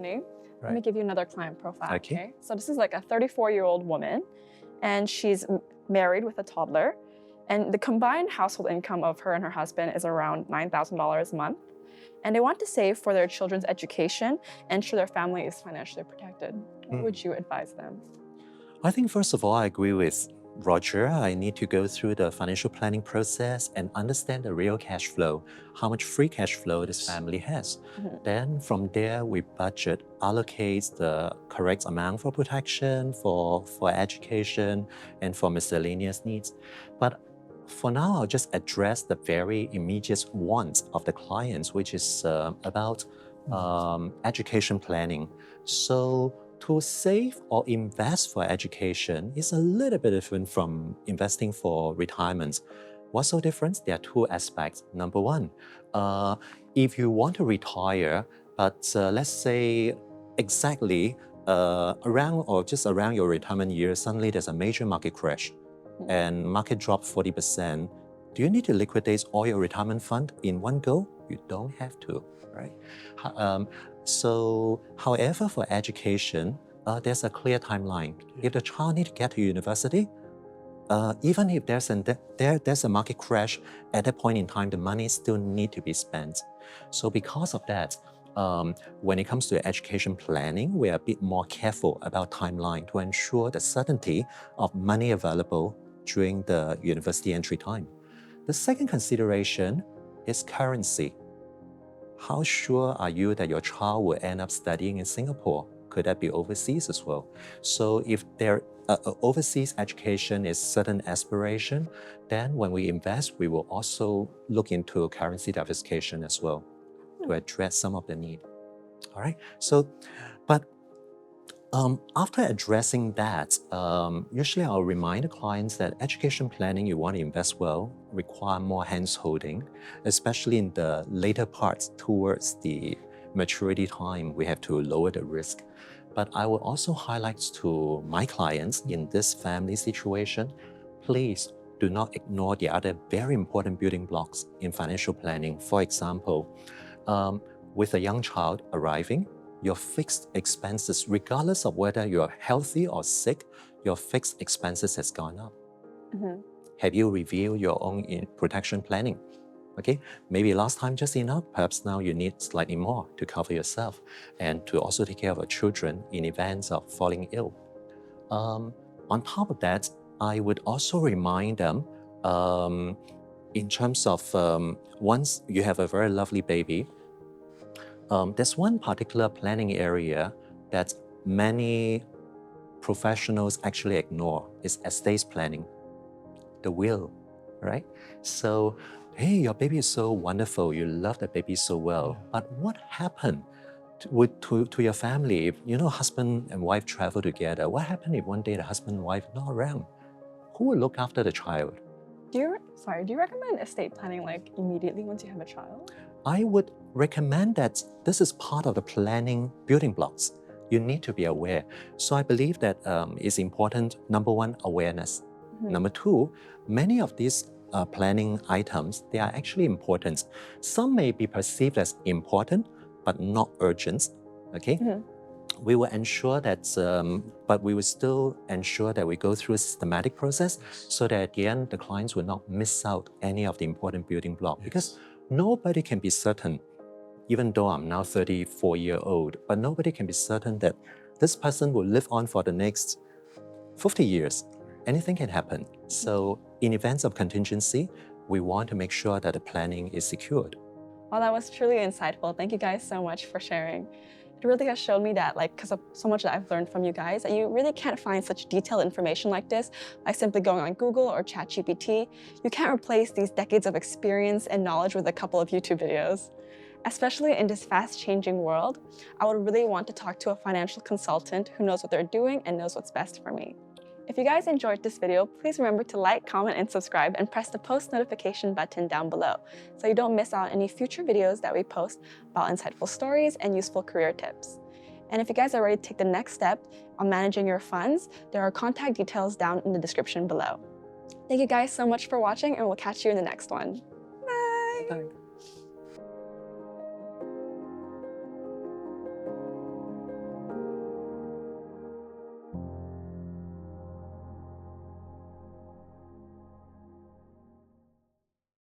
Anthony. Let me Right. give you another client profile. Okay. So this is like a 34-year-old woman, and she's married with a toddler. And the combined household income of her and her husband is around $9,000 a month. And they want to save for their children's education and ensure their family is financially protected. What would you advise them? I think first of all, I agree with Roger. I need to go through the financial planning process and understand the real cash flow, how much free cash flow this family has. Then from there, we budget, allocate the correct amount for protection, for education, and for miscellaneous needs. But for now, I'll just address the very immediate wants of the clients, which is about education planning. So to save or invest for education is a little bit different from investing for retirement. What's so different? There are two aspects. Number one, if you want to retire, but let's say exactly around or just around your retirement year, suddenly there's a major market crash and market dropped 40%. Do you need to liquidate all your retirement fund in one go? You don't have to, right? However, for education, there's a clear timeline. If the child needs to get to university, even if there's a market crash, at that point in time, the money still need to be spent. So because of that, when it comes to education planning, we are a bit more careful about timeline to ensure the certainty of money available during the university entry time. The second consideration is currency. How sure are you that your child will end up studying in Singapore? Could that be overseas as well? So if their overseas education is certain aspiration, then when we invest, we will also look into currency diversification as well to address some of the need. All right. So, but after addressing that, usually I'll remind the clients that education planning, you want to invest well, require more hands-holding, especially in the later parts towards the maturity time, we have to lower the risk. But I will also highlight to my clients in this family situation, please do not ignore the other very important building blocks in financial planning. For example, with a young child arriving, your fixed expenses, regardless of whether you're healthy or sick, your fixed expenses has gone up. Have you reviewed your own protection planning? Okay, maybe last time just enough, perhaps now you need slightly more to cover yourself and to also take care of your children in events of falling ill. On top of that, I would also remind them in terms of once you have a very lovely baby, there's one particular planning area that many professionals actually ignore is estate planning, the will, right? So, hey, your baby is so wonderful, you love the baby so well, but what happened to your family if, husband and wife travel together? What happened if one day the husband and wife not around? Who will look after the child? Do you recommend estate planning like immediately once you have a child? I would recommend that this is part of the planning building blocks. You need to be aware. So I believe that it's important, number one, awareness. Number two, many of these planning items, they are actually important. Some may be perceived as important, but not urgent, okay? We will ensure that, but we will still ensure that we go through a systematic process so that at the end, the clients will not miss out any of the important building blocks. Because nobody can be certain, even though I'm now 34-year-old, but nobody can be certain that this person will live on for the next 50 years. Anything can happen. So in events of contingency, we want to make sure that the planning is secured. Well, that was truly insightful. Thank you guys so much for sharing. It really has shown me that, because of so much that I've learned from you guys, that you really can't find such detailed information like this by simply going on Google or ChatGPT. You can't replace these decades of experience and knowledge with a couple of YouTube videos. Especially in this fast-changing world, I would really want to talk to a financial consultant who knows what they're doing and knows what's best for me. If you guys enjoyed this video, please remember to like, comment, and subscribe, and press the post notification button down below so you don't miss out on any future videos that we post about insightful stories and useful career tips. And if you guys are ready to take the next step on managing your funds, there are contact details down in the description below. Thank you guys so much for watching, and we'll catch you in the next one. Bye! Bye.